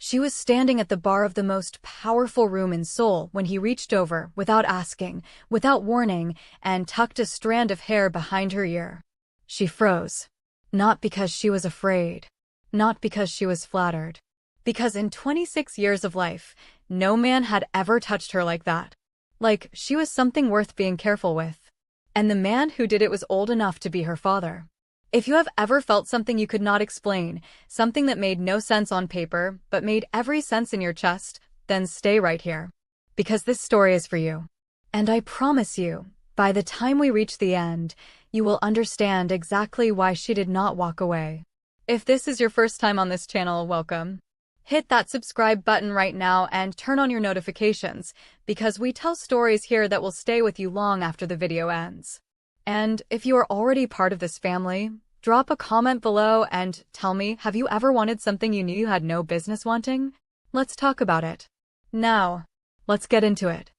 She was standing at the bar of the most powerful room in Seoul when he reached over, without asking, without warning, and tucked a strand of hair behind her ear. She froze. Not because she was afraid. Not because she was flattered. Because in 26 years of life, no man had ever touched her like that. Like she was something worth being careful with. And the man who did it was old enough to be her father. If you have ever felt something you could not explain, something that made no sense on paper, but made every sense in your chest, then stay right here. Because this story is for you. And I promise you, by the time we reach the end, you will understand exactly why she did not walk away. If this is your first time on this channel, welcome. Hit that subscribe button right now and turn on your notifications, because we tell stories here that will stay with you long after the video ends. And if you are already part of this family, drop a comment below and tell me, have you ever wanted something you knew you had no business wanting? Let's talk about it. Now, let's get into it.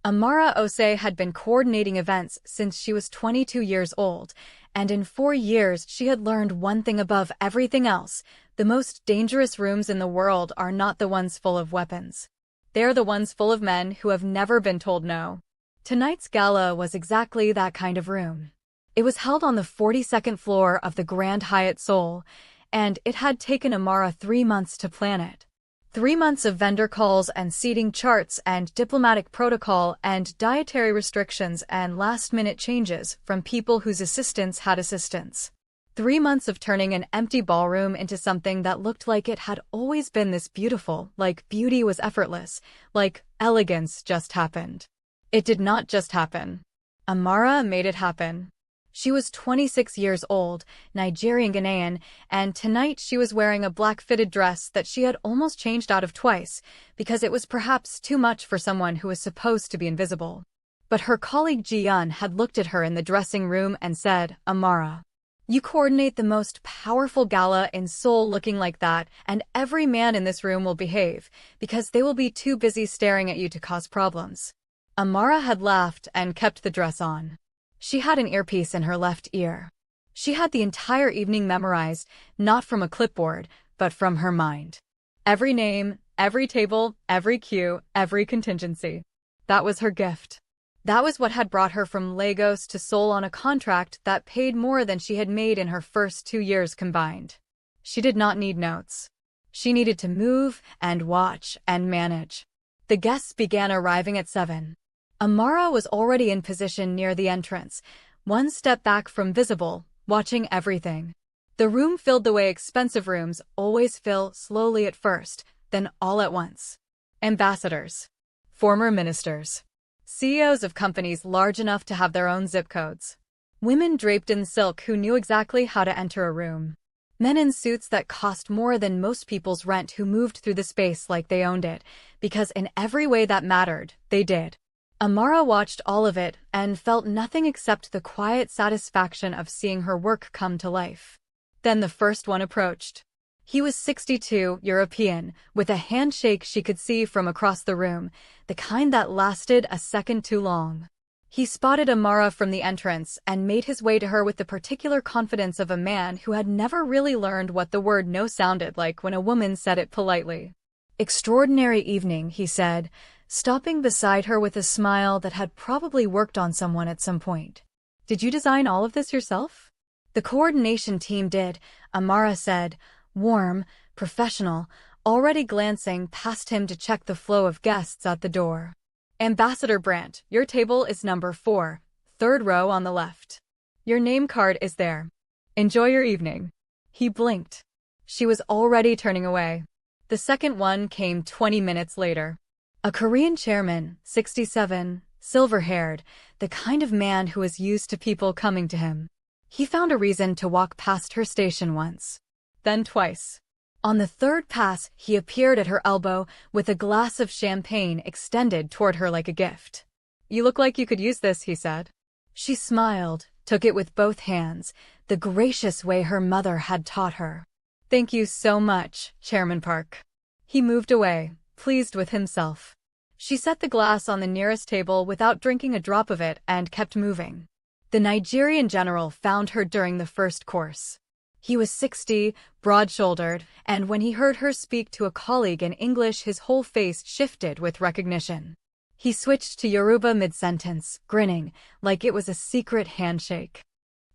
Amara Osei had been coordinating events since she was 22 years old, and in 4 years she had learned one thing above everything else: the most dangerous rooms in the world are not the ones full of weapons. They're the ones full of men who have never been told no. Tonight's gala was exactly that kind of room. It was held on the 42nd floor of the Grand Hyatt Seoul, and it had taken Amara 3 months to plan it. 3 months of vendor calls and seating charts and diplomatic protocol and dietary restrictions and last-minute changes from people whose assistants had assistants. 3 months of turning an empty ballroom into something that looked like it had always been this beautiful, like beauty was effortless, like elegance just happened. It did not just happen. Amara made it happen. She was 26 years old, Nigerian-Ghanaian, and tonight she was wearing a black fitted dress that she had almost changed out of twice, because it was perhaps too much for someone who was supposed to be invisible. But her colleague Ji-Yun had looked at her in the dressing room and said, "Amara, you coordinate the most powerful gala in Seoul looking like that, and every man in this room will behave, because they will be too busy staring at you to cause problems." Amara had laughed and kept the dress on. She had an earpiece in her left ear. She had the entire evening memorized, not from a clipboard, but from her mind. Every name, every table, every cue, every contingency. That was her gift. That was what had brought her from Lagos to Seoul on a contract that paid more than she had made in her first 2 years combined. She did not need notes. She needed to move and watch and manage. The guests began arriving at 7. Amara was already in position near the entrance, one step back from visible, watching everything. The room filled the way expensive rooms always fill, slowly at first, then all at once. Ambassadors. Former ministers. CEOs of companies large enough to have their own zip codes. Women draped in silk who knew exactly how to enter a room. Men in suits that cost more than most people's rent who moved through the space like they owned it, because in every way that mattered, they did. Amara watched all of it and felt nothing except the quiet satisfaction of seeing her work come to life. Then the first one approached. He was 62, European, with a handshake she could see from across the room, the kind that lasted a second too long. He spotted Amara from the entrance and made his way to her with the particular confidence of a man who had never really learned what the word no sounded like when a woman said it politely. "Extraordinary evening," he said, stopping beside her with a smile that had probably worked on someone at some point. "Did you design all of this yourself?" "The coordination team did," Amara said, warm, professional, already glancing past him to check the flow of guests at the door. "Ambassador Brandt, your table is number 4, 3rd row on the left. Your name card is there. Enjoy your evening." He blinked. She was already turning away. The second one came 20 minutes later. A Korean chairman, 67, silver-haired, the kind of man who was used to people coming to him. He found a reason to walk past her station once. Then twice. On the 3rd pass, he appeared at her elbow with a glass of champagne extended toward her like a gift. "You look like you could use this," he said. She smiled, took it with both hands, the gracious way her mother had taught her. "Thank you so much, Chairman Park." He moved away, pleased with himself. She set the glass on the nearest table without drinking a drop of it and kept moving. The Nigerian general found her during the first course. He was 60, broad-shouldered, and when he heard her speak to a colleague in English, his whole face shifted with recognition. He switched to Yoruba mid-sentence, grinning, like it was a secret handshake.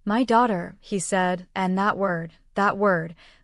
"My daughter," he said, and that word,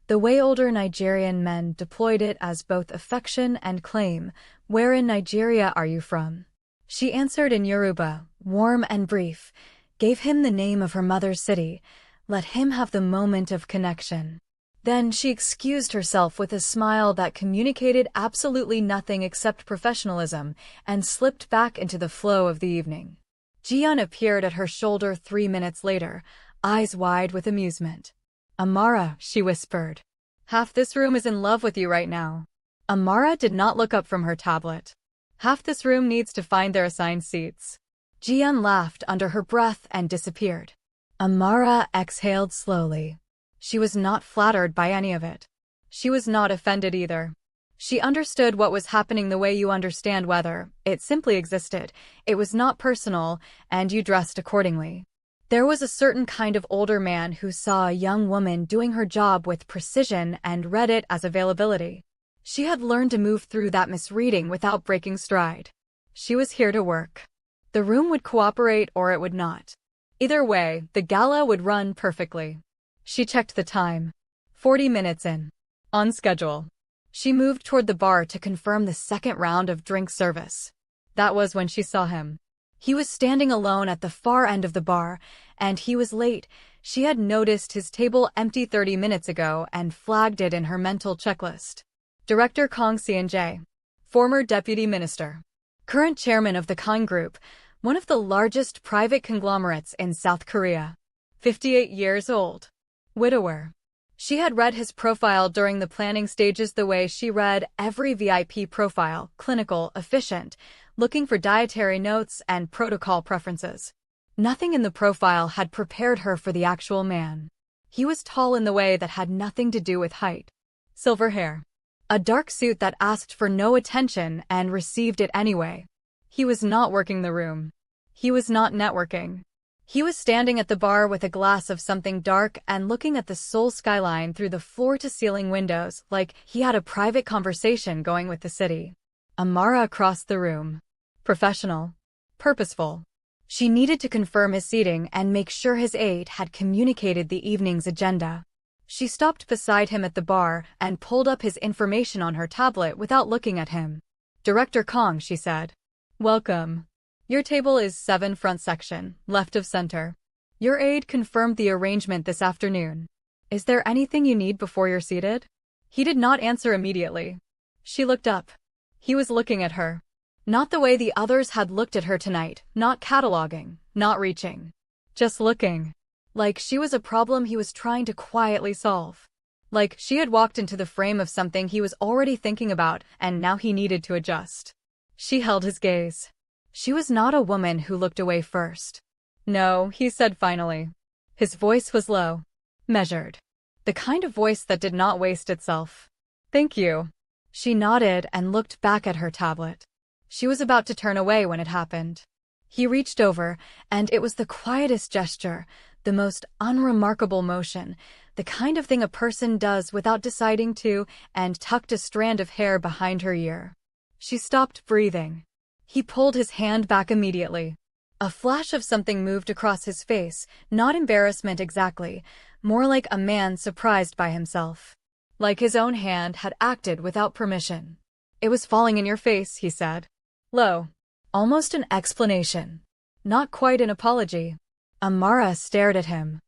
the way older Nigerian men deployed it as both affection and claim. "Where in Nigeria are you from?" She answered in Yoruba, warm and brief, gave him the name of her mother's city, let him have the moment of connection. Then she excused herself with a smile that communicated absolutely nothing except professionalism and slipped back into the flow of the evening. Jiyeon appeared at her shoulder 3 minutes later, eyes wide with amusement. "Amara," she whispered. "Half this room is in love with you right now." Amara did not look up from her tablet. "Half this room needs to find their assigned seats." Jiyeon laughed under her breath and disappeared. Amara exhaled slowly. She was not flattered by any of it. She was not offended either. She understood what was happening the way you understand weather. It simply existed. It was not personal, and you dressed accordingly. There was a certain kind of older man who saw a young woman doing her job with precision and read it as availability. She had learned to move through that misreading without breaking stride. She was here to work. The room would cooperate or it would not. Either way, the gala would run perfectly. She checked the time. 40 minutes in. On schedule. She moved toward the bar to confirm the second round of drink service. That was when she saw him. He was standing alone at the far end of the bar, and he was late. She had noticed his table empty 30 minutes ago and flagged it in her mental checklist. Director Kang Seon-jae. Former deputy minister. Current chairman of the Kang Group, one of the largest private conglomerates in South Korea. 58 years old. Widower. She had read his profile during the planning stages the way she read every VIP profile, clinical, efficient, looking for dietary notes and protocol preferences. Nothing in the profile had prepared her for the actual man. He was tall in the way that had nothing to do with height. Silver hair. A dark suit that asked for no attention and received it anyway. He was not working the room. He was not networking. He was standing at the bar with a glass of something dark and looking at the Seoul skyline through the floor-to-ceiling windows like he had a private conversation going with the city. Amara crossed the room. Professional. Purposeful. She needed to confirm his seating and make sure his aide had communicated the evening's agenda. She stopped beside him at the bar and pulled up his information on her tablet without looking at him. "Director Kang," she said. "Welcome. Your table is 7 front section, left of center. Your aide confirmed the arrangement this afternoon. Is there anything you need before you're seated?" He did not answer immediately. She looked up. He was looking at her. Not the way the others had looked at her tonight, not cataloging, not reaching. Just looking. Like she was a problem he was trying to quietly solve. Like she had walked into the frame of something he was already thinking about and now he needed to adjust. She held his gaze. She was not a woman who looked away first. "No," he said finally. His voice was low. Measured. The kind of voice that did not waste itself. "Thank you." She nodded and looked back at her tablet. She was about to turn away when it happened. He reached over, and it was the quietest gesture, the most unremarkable motion, the kind of thing a person does without deciding to, and tucked a strand of hair behind her ear. She stopped breathing. He pulled his hand back immediately. A flash of something moved across his face, not embarrassment exactly, more like a man surprised by himself. Like his own hand had acted without permission. "It was falling in your face," he said. Low. Almost an explanation. Not quite an apology. Amara stared at him.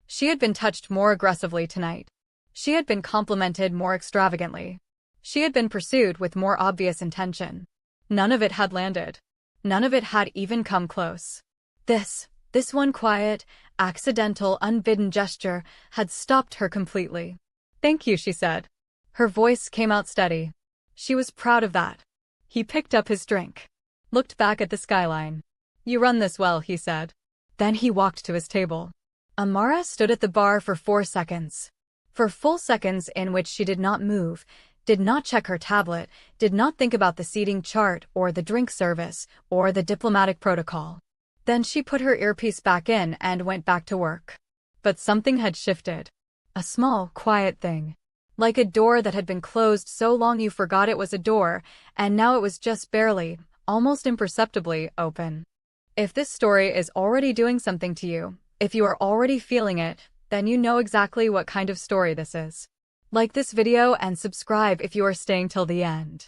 She had been touched more aggressively tonight. She had been complimented more extravagantly. She had been pursued with more obvious intention. None of it had landed. None of it had even come close. This one quiet, accidental, unbidden gesture had stopped her completely. "Thank you," she said. Her voice came out steady. She was proud of that. He picked up his drink. Looked back at the skyline. "You run this well," he said. Then he walked to his table. Amara stood at the bar for 4 seconds. For full seconds in which she did not move, did not check her tablet, did not think about the seating chart or the drink service or the diplomatic protocol. Then she put her earpiece back in and went back to work. But something had shifted. A small, quiet thing. Like a door that had been closed so long you forgot it was a door, and now it was just barely, almost imperceptibly, open. If this story is already doing something to you, if you are already feeling it, then you know exactly what kind of story this is. Like this video and subscribe if you are staying till the end.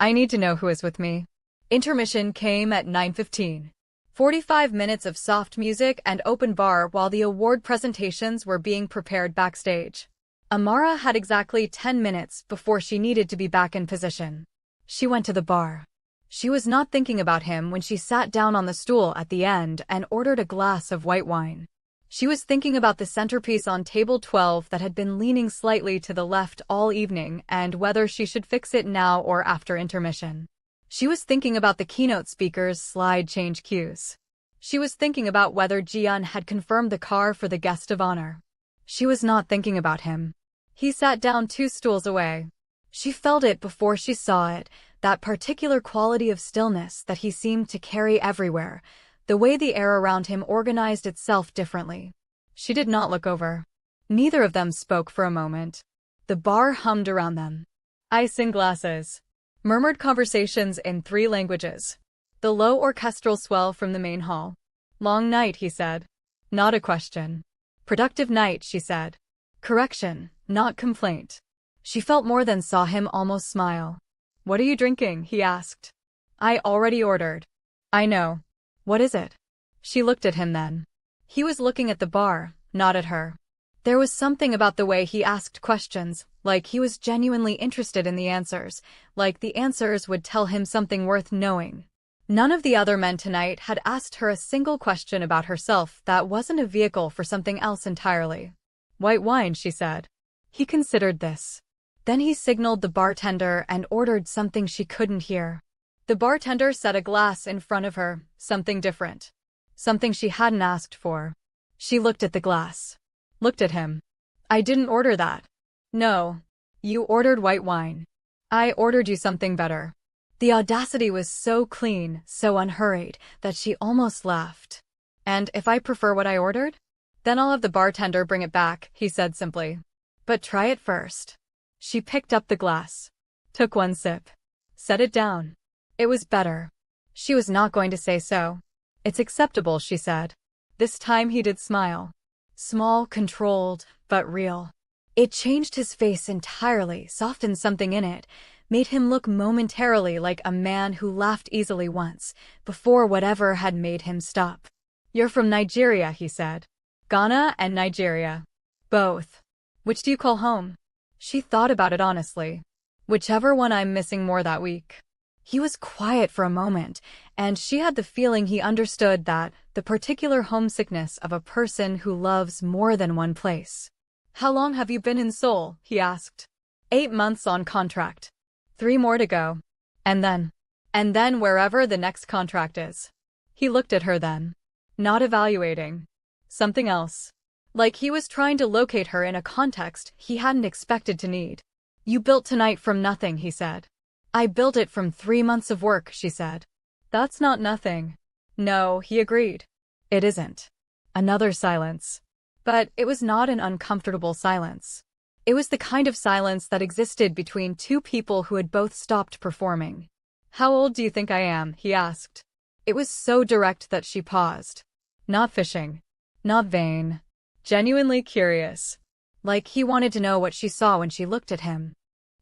I need to know who is with me. Intermission came at 9:15. 45 minutes of soft music and open bar while the award presentations were being prepared backstage. Amara had exactly 10 minutes before she needed to be back in position. She went to the bar. She was not thinking about him when she sat down on the stool at the end and ordered a glass of white wine. She was thinking about the centerpiece on table 12 that had been leaning slightly to the left all evening and whether she should fix it now or after intermission. She was thinking about the keynote speaker's slide change cues. She was thinking about whether Jian had confirmed the car for the guest of honor. She was not thinking about him. He sat down 2 stools away. She felt it before she saw it, that particular quality of stillness that he seemed to carry everywhere, the way the air around him organized itself differently. She did not look over. Neither of them spoke for a moment. The bar hummed around them. Ice in glasses. Murmured conversations in 3 languages. The low orchestral swell from the main hall. Long night, he said. Not a question. Productive night, she said. Correction, not complaint. She felt more than saw him almost smile. What are you drinking? He asked. I already ordered. I know. What is it? She looked at him then. He was looking at the bar, not at her. There was something about the way he asked questions, like he was genuinely interested in the answers, like the answers would tell him something worth knowing. None of the other men tonight had asked her a single question about herself that wasn't a vehicle for something else entirely. White wine, she said. He considered this. Then he signaled the bartender and ordered something she couldn't hear. The bartender set a glass in front of her, something different. Something she hadn't asked for. She looked at the glass. Looked at him. I didn't order that. No. You ordered white wine. I ordered you something better. The audacity was so clean, so unhurried, that she almost laughed. And if I prefer what I ordered? Then I'll have the bartender bring it back, he said simply. But try it first. She picked up the glass. Took one sip. Set it down. It was better. She was not going to say so. It's acceptable, she said. This time he did smile. Small, controlled, but real. It changed his face entirely, softened something in it, made him look momentarily like a man who laughed easily once, before whatever had made him stop. You're from Nigeria, he said. Ghana and Nigeria. Both. Which do you call home? She thought about it honestly. Whichever one I'm missing more that week. He was quiet for a moment, and she had the feeling he understood that, the particular homesickness of a person who loves more than one place. How long have you been in Seoul? He asked. 8 months on contract. 3 more to go. And then wherever the next contract is. He looked at her then. Not evaluating. Something else. Like he was trying to locate her in a context he hadn't expected to need. You built tonight from nothing, he said. I built it from 3 months of work, she said. That's not nothing. No, he agreed. It isn't. Another silence. But it was not an uncomfortable silence. It was the kind of silence that existed between 2 people who had both stopped performing. How old do you think I am? He asked. It was so direct that she paused. Not fishing. Not vain. Genuinely curious. Like he wanted to know what she saw when she looked at him.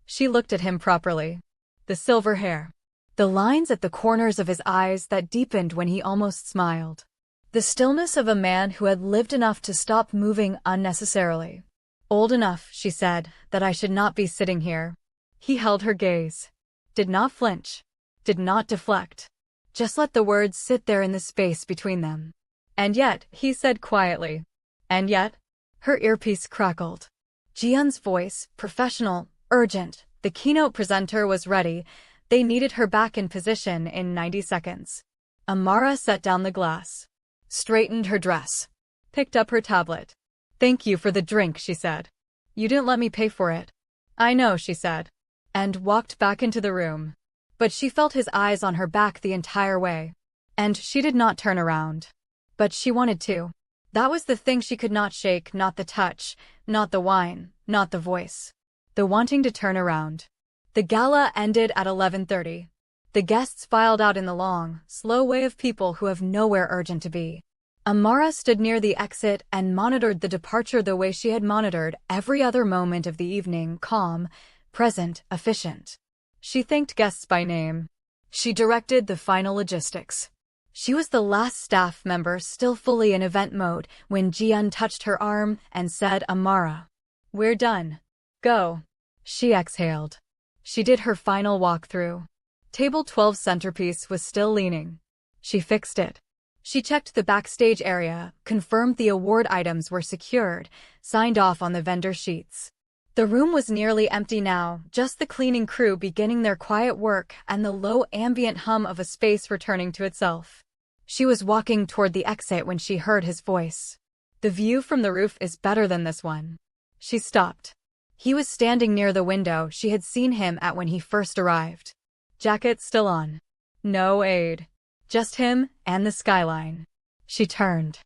She looked at him properly. The silver hair. The lines at the corners of his eyes that deepened when he almost smiled. The stillness of a man who had lived enough to stop moving unnecessarily. Old enough, she said, that I should not be sitting here. He held her gaze. Did not flinch. Did not deflect. Just let the words sit there in the space between them. And yet, he said quietly. And yet? Her earpiece crackled. Jian's voice, professional, urgent. The keynote presenter was ready. They needed her back in position in 90 seconds. Amara set down the glass. Straightened her dress. Picked up her tablet. Thank you for the drink, she said. You didn't let me pay for it. I know, she said. And walked back into the room. But she felt his eyes on her back the entire way. And she did not turn around. But she wanted to. That was the thing she could not shake, not the touch, not the wine, not the voice. The wanting to turn around. The gala ended at 11:30. The guests filed out in the long, slow way of people who have nowhere urgent to be. Amara stood near the exit and monitored the departure the way she had monitored every other moment of the evening, calm, present, efficient. She thanked guests by name. She directed the final logistics. She was the last staff member still fully in event mode when Jian touched her arm and said, "Amara, we're done. Go." She exhaled. She did her final walkthrough. Table 12's centerpiece was still leaning. She fixed it. She checked the backstage area, confirmed the award items were secured, signed off on the vendor sheets. The room was nearly empty now, just the cleaning crew beginning their quiet work and the low ambient hum of a space returning to itself. She was walking toward the exit when she heard his voice. "The view from the roof is better than this one." She stopped. He was standing near the window she had seen him at when he first arrived. Jacket still on. No aide. Just him and the skyline. She turned.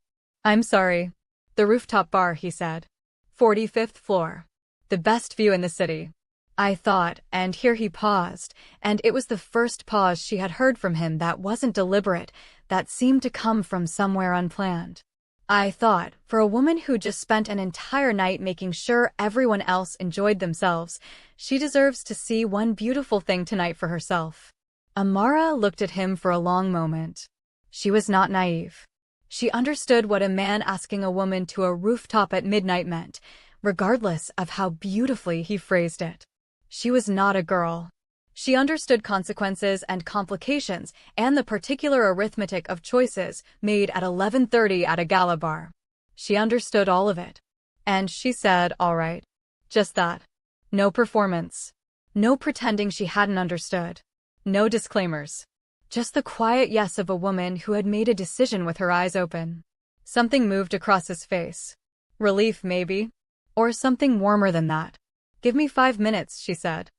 "I'm sorry. The rooftop bar," he said. 45th floor. The best view in the city. I thought, and here he paused, and it was the first pause she had heard from him that wasn't deliberate, that seemed to come from somewhere unplanned. I thought, for a woman who just spent an entire night making sure everyone else enjoyed themselves, she deserves to see one beautiful thing tonight for herself. Amara looked at him for a long moment. She was not naive. She understood what a man asking a woman to a rooftop at midnight meant, regardless of how beautifully he phrased it. She was not a girl. She understood consequences and complications and the particular arithmetic of choices made at 11:30 at a gala bar. She understood all of it. And she said, "All right." Just that. No performance. No pretending she hadn't understood. No disclaimers. Just the quiet yes of a woman who had made a decision with her eyes open. Something moved across his face. Relief, maybe? Or something warmer than that. "Give me 5 minutes," she said.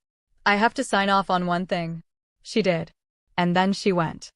"I have to sign off on one thing." She did. And then she went.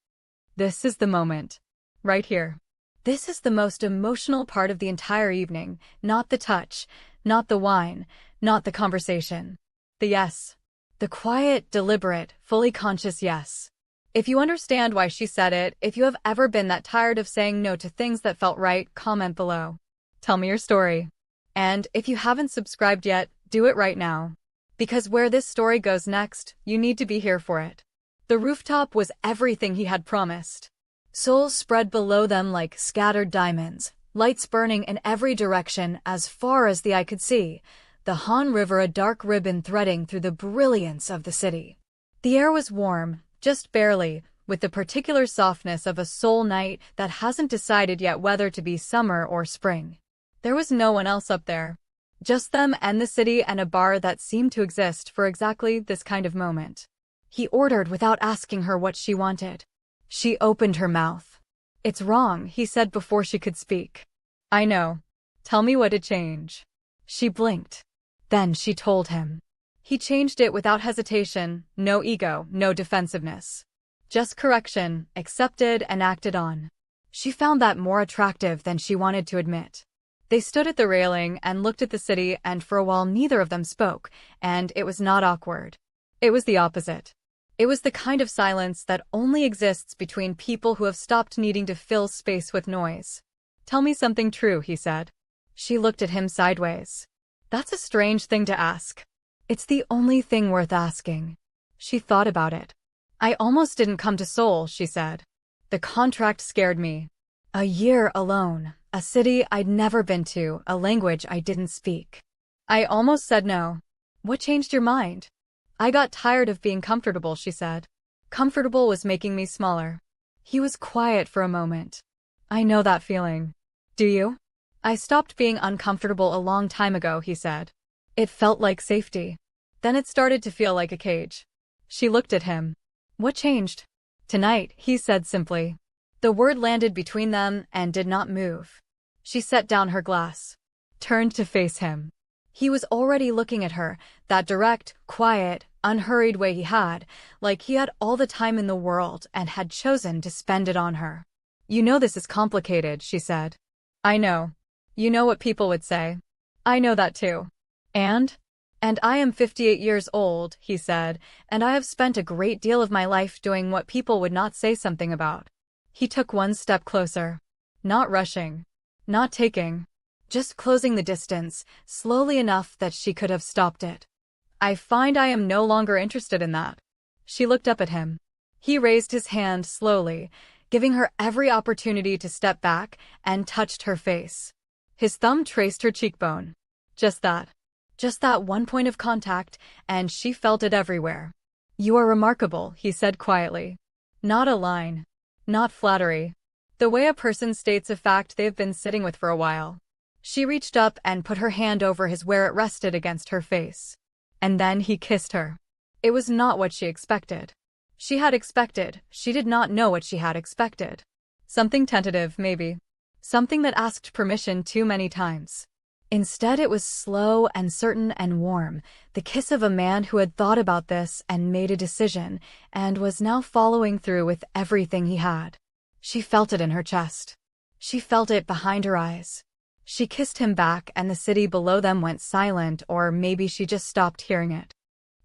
This is the moment. Right here. This is the most emotional part of the entire evening, not the touch, not the wine, not the conversation. The yes. The quiet, deliberate, fully conscious yes. If you understand why she said it, if you have ever been that tired of saying no to things that felt right, comment below. Tell me your story. And if you haven't subscribed yet, do it right now. Because where this story goes next, you need to be here for it. The rooftop was everything he had promised. Seoul spread below them like scattered diamonds, lights burning in every direction as far as the eye could see, the Han River a dark ribbon threading through the brilliance of the city. The air was warm, just barely, with the particular softness of a Seoul night that hasn't decided yet whether to be summer or spring. There was no one else up there. Just them and the city and a bar that seemed to exist for exactly this kind of moment. He ordered without asking her what she wanted. She opened her mouth. "It's wrong," he said before she could speak. "I know. Tell me what to change." She blinked. Then she told him. He changed it without hesitation, no ego, no defensiveness. Just correction, accepted and acted on. She found that more attractive than she wanted to admit. They stood at the railing and looked at the city, and for a while neither of them spoke, and it was not awkward. It was the opposite. It was the kind of silence that only exists between people who have stopped needing to fill space with noise. "Tell me something true," he said. She looked at him sideways. "That's a strange thing to ask." "It's the only thing worth asking." She thought about it. "I almost didn't come to Seoul," she said. "The contract scared me. A year alone, a city I'd never been to, a language I didn't speak. I almost said no." "What changed your mind?" "I got tired of being comfortable," she said. "Comfortable was making me smaller." He was quiet for a moment. "I know that feeling." "Do you?" "I stopped being uncomfortable a long time ago," he said. "It felt like safety. Then it started to feel like a cage." She looked at him. "What changed?" "Tonight," he said simply. The word landed between them and did not move. She set down her glass. Turned to face him. He was already looking at her, that direct, quiet, unhurried way he had, like he had all the time in the world and had chosen to spend it on her. "You know this is complicated," she said. I know. You know what people would say. I know that too. And? And I am 58 years old, he said, and I have spent a great deal of my life doing what people would not say something about. He took one step closer. Not rushing. Not taking. Just closing the distance, slowly enough that she could have stopped it. I find I am no longer interested in that. She looked up at him. He raised his hand slowly, giving her every opportunity to step back, and touched her face. His thumb traced her cheekbone. Just that. Just that one point of contact, and she felt it everywhere. You are remarkable, he said quietly. Not a line. Not flattery. The way a person states a fact they've been sitting with for a while. She reached up and put her hand over his where it rested against her face. And then he kissed her. It was not what she expected. She did not know what she had expected. Something tentative, maybe. Something that asked permission too many times. Instead, it was slow and certain and warm, the kiss of a man who had thought about this and made a decision, and was now following through with everything he had. She felt it in her chest. She felt it behind her eyes. She kissed him back, and the city below them went silent, or maybe she just stopped hearing it.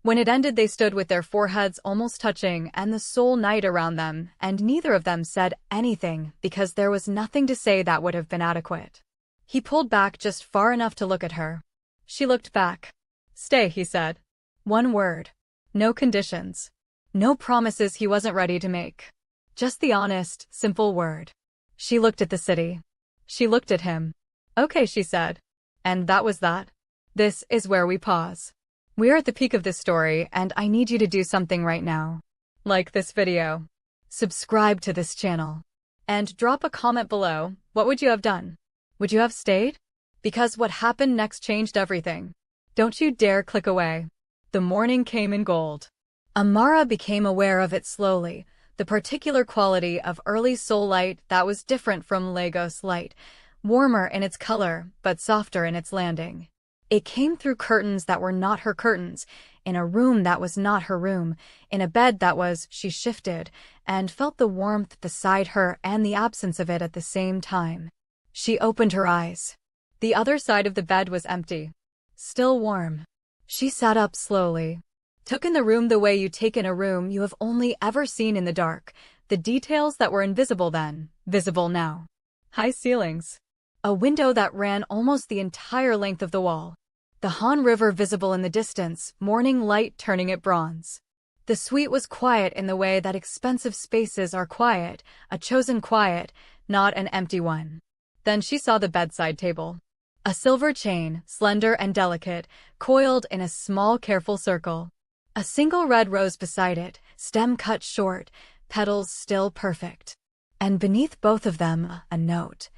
When it ended, they stood with their foreheads almost touching and the Seoul night around them, and neither of them said anything because there was nothing to say that would have been adequate. He pulled back just far enough to look at her. She looked back. Stay, he said. One word. No conditions. No promises he wasn't ready to make. Just the honest, simple word. She looked at the city. She looked at him. Okay, she said. And that was that. This is where we pause. We're at the peak of this story, and I need you to do something right now. Like this video. Subscribe to this channel. And drop a comment below. What would you have done? Would you have stayed? Because what happened next changed everything. Don't you dare click away. The morning came in gold. Amara became aware of it slowly, the particular quality of early Seoul light that was different from Lagos light, warmer in its color, but softer in its landing. It came through curtains that were not her curtains, in a room that was not her room, in a bed that was. She shifted, and felt the warmth beside her and the absence of it at the same time. She opened her eyes. The other side of the bed was empty. Still warm. She sat up slowly. Took in the room the way you take in a room you have only ever seen in the dark, the details that were invisible then, visible now. High ceilings. A window that ran almost the entire length of the wall. The Han River visible in the distance, morning light turning it bronze. The suite was quiet in the way that expensive spaces are quiet, a chosen quiet, not an empty one. Then she saw the bedside table. A silver chain, slender and delicate, coiled in a small careful circle. A single red rose beside it, stem cut short, petals still perfect. And beneath both of them, a note.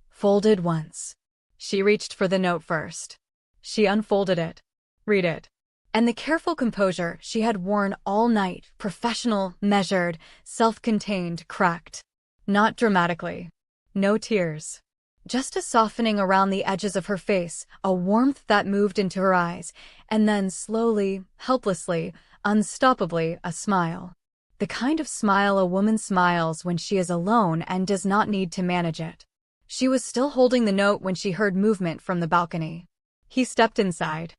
Folded once. She reached for the note first. She unfolded it. Read it. And the careful composure she had worn all night, professional, measured, self-contained, cracked. Not dramatically. No tears. Just a softening around the edges of her face, a warmth that moved into her eyes, and then slowly, helplessly, unstoppably, a smile. The kind of smile a woman smiles when she is alone and does not need to manage it. She was still holding the note when she heard movement from the balcony. He stepped inside.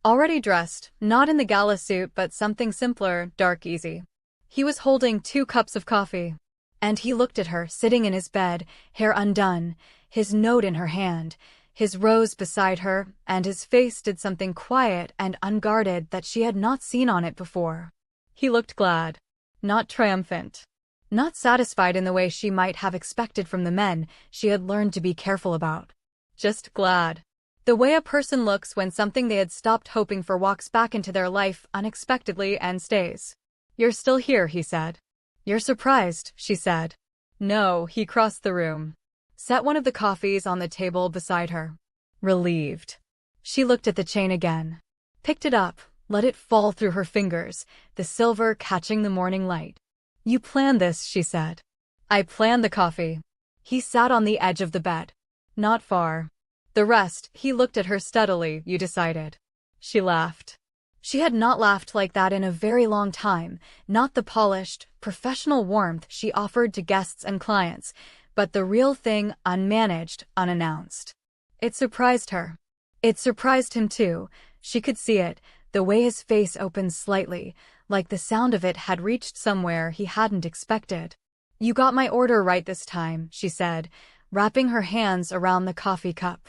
Already dressed, not in the gala suit but something simpler, dark easy. He was holding 2 cups of coffee. And he looked at her, sitting in his bed, hair undone, his note in her hand, his rose beside her, and his face did something quiet and unguarded that she had not seen on it before. He looked glad. Not triumphant. Not satisfied in the way she might have expected from the men she had learned to be careful about. Just glad. The way a person looks when something they had stopped hoping for walks back into their life unexpectedly and stays. You're still here, he said. You're surprised, she said. No, he crossed the room. Set one of the coffees on the table beside her. Relieved. She looked at the chain again. Picked it up, let it fall through her fingers, the silver catching the morning light. You planned this, she said. I planned the coffee. He sat on the edge of the bed. Not far. The rest, he looked at her steadily, you decided. She laughed. She had not laughed like that in a very long time, not the polished, professional warmth she offered to guests and clients, but the real thing unmanaged, unannounced. It surprised her. It surprised him too. She could see it, the way his face opened slightly, like the sound of it had reached somewhere he hadn't expected. "You got my order right this time," she said, wrapping her hands around the coffee cup.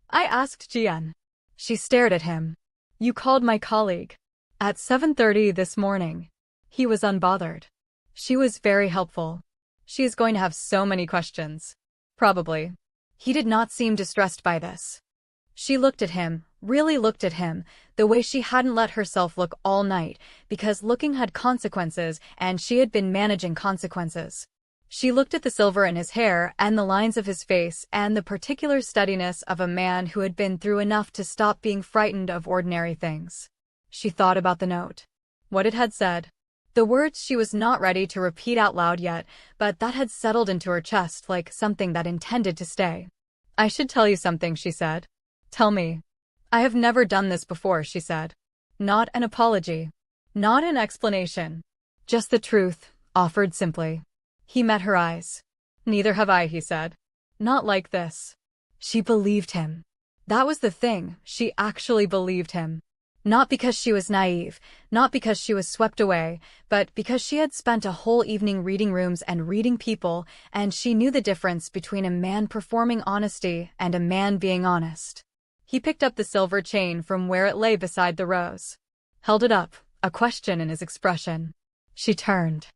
"I asked Jian." She stared at him. "You called my colleague at 7:30 this morning." He was unbothered. She was very helpful. She is going to have so many questions. Probably. He did not seem distressed by this. She looked at him, really looked at him, the way she hadn't let herself look all night, because looking had consequences and she had been managing consequences. She looked at the silver in his hair and the lines of his face and the particular steadiness of a man who had been through enough to stop being frightened of ordinary things. She thought about the note. What it had said. The words she was not ready to repeat out loud yet, but that had settled into her chest like something that intended to stay. "I should tell you something," she said. "Tell me." "I have never done this before," she said. Not an apology. Not an explanation. Just the truth, offered simply. He met her eyes. "Neither have I," he said. "Not like this." She believed him. That was the thing, she actually believed him. Not because she was naive, not because she was swept away, but because she had spent a whole evening reading rooms and reading people, and she knew the difference between a man performing honesty and a man being honest. He picked up the silver chain from where it lay beside the rose. Held it up, a question in his expression. She turned.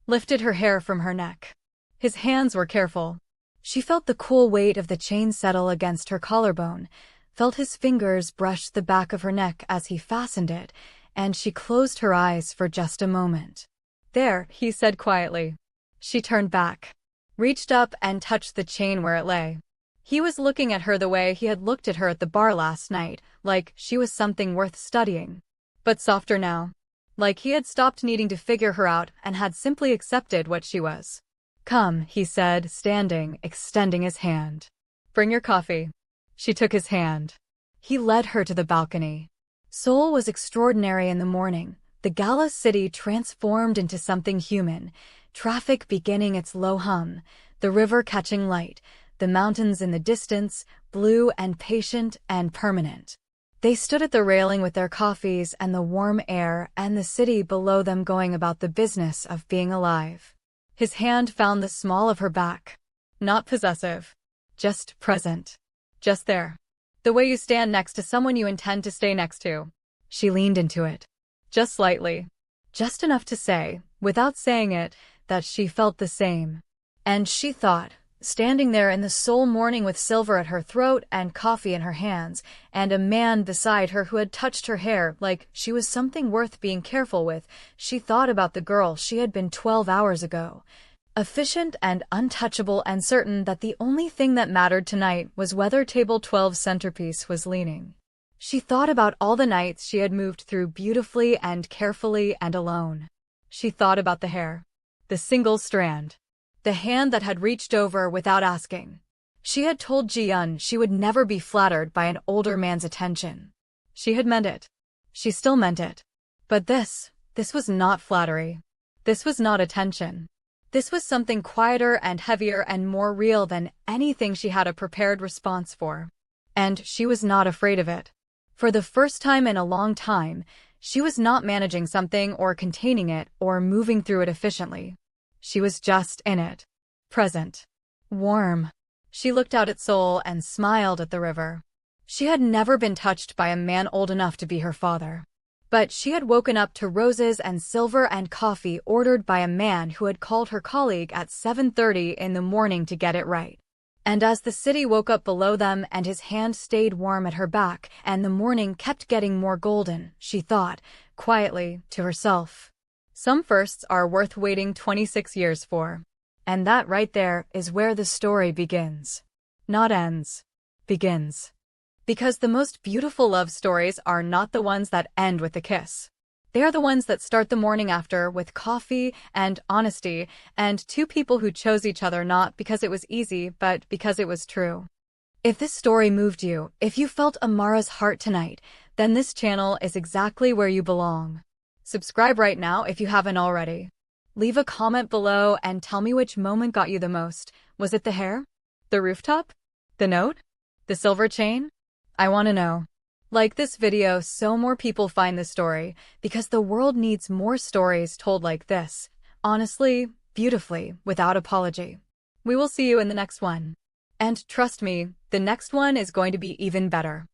Lifted her hair from her neck. His hands were careful. She felt the cool weight of the chain settle against her collarbone, felt his fingers brush the back of her neck as he fastened it, and she closed her eyes for just a moment. "There," he said quietly. She turned back, reached up and touched the chain where it lay. He was looking at her the way he had looked at her at the bar last night, like she was something worth studying. But softer now. Like he had stopped needing to figure her out and had simply accepted what she was. "Come," he said, standing, extending his hand. "Bring your coffee." She took his hand. He led her to the balcony. Seoul was extraordinary in the morning, the gala city transformed into something human, traffic beginning its low hum, the river catching light, the mountains in the distance, blue and patient and permanent. They stood at the railing with their coffees and the warm air and the city below them going about the business of being alive. His hand found the small of her back. Not possessive. Just present. Just there. The way you stand next to someone you intend to stay next to. She leaned into it. Just slightly. Just enough to say, without saying it, that she felt the same. And she thought, standing there in the Seoul morning with silver at her throat and coffee in her hands, and a man beside her who had touched her hair like she was something worth being careful with, she thought about the girl she had been 12 hours ago. Efficient and untouchable and certain that the only thing that mattered tonight was whether table 12's centerpiece was leaning. She thought about all the nights she had moved through beautifully and carefully and alone. She thought about the hair. The single strand. The hand that had reached over without asking. She had told Ji-yeon she would never be flattered by an older man's attention. She had meant it. She still meant it. But this was not flattery. This was not attention. This was something quieter and heavier and more real than anything she had a prepared response for. And she was not afraid of it. For the first time in a long time, she was not managing something or containing it or moving through it efficiently. She was just in it. Present. Warm. She looked out at Seoul and smiled at the river. She had never been touched by a man old enough to be her father. But she had woken up to roses and silver and coffee ordered by a man who had called her colleague at 7:30 in the morning to get it right. And as the city woke up below them and his hand stayed warm at her back and the morning kept getting more golden, she thought, quietly, to herself. Some firsts are worth waiting 26 years for. And that right there is where the story begins. Not ends. Begins. Because the most beautiful love stories are not the ones that end with a kiss. They are the ones that start the morning after with coffee and honesty and two people who chose each other not because it was easy but because it was true. If this story moved you, if you felt Amara's heart tonight, then this channel is exactly where you belong. Subscribe right now if you haven't already. Leave a comment below and tell me which moment got you the most, Was it the hair? The rooftop? The note? The silver chain? I want to know. Like this video so more people find this story, because the world needs more stories told like this. Honestly, beautifully, without apology. We will see you in the next one. And trust me, the next one is going to be even better.